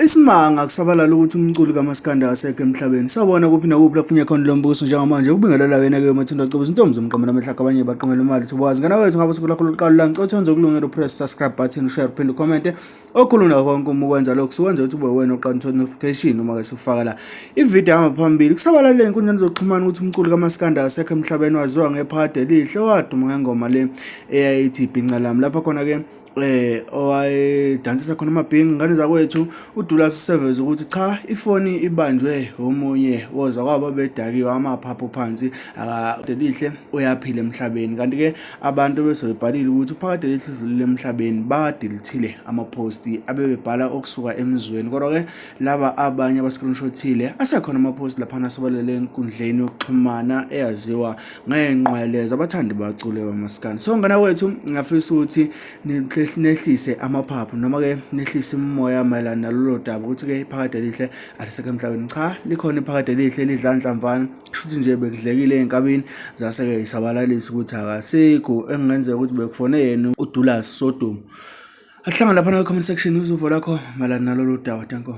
Isimanga kusabalala ukuthi umculi kaMaskandi akasekho emhlabeni. Sabona kuphi nakuphi lafunya khona lo mbuso njengamanje ubingelela wena-ke Mathinda Cebo intombi zomqomo namahlaka abanye baqomela imali thubazi ngana wethu ngabe sikulo luqalo la ngicothe wenze ukulungela press subscribe button share phinde comment okhuluna konke uma ukwenza lokho siwenze ukuthi ube wena oqala notification uma ke sifaka la ivideo amaphambili kusabalala inkundla zokuxhumana ukuthi umculi kaMaskandi akasekho emhlabeni waziwa ngephakade lihle waduma ngengoma le eyayithi ibhinca lami lapha khona ke owayedansisa khona amabhinqa ngane zakwethu udula siseveze ukuthi cha ifoni ibanjwe omunye woza kwaba bedakiwe amaphapho phansi akade lihle uyaphila emhlabeni kanti ke abantu besoyibhalile ukuthi uphakade lihle udlulile emhlabeni badelethile amaposti abebebhala okusuka emizweni kodwa ke laba abanye abascreenshothile asekhona amaposti lapha nasobalele enkundleni yokuxhumana eyaziwa ngenqweleza abathandi bacule baMaskandi. So ngana wethu ngafisa ukuthi nehlise amaphapho noma ke nehlise umoya mayelana nalolu daba ukuthi ke iphakade lihle alisekho emhlabeni. Cha likhona iphakade lihle lidlanhlamvana futhi nje bekudlekile einkabini zaseke isabalalisa ukuthi akasekho engenzeka ukuthi bekufone yena uDulas Sodom. Ahlangana lapha na comment section uzuvo lakho mayelana nalolu daba. Thank you.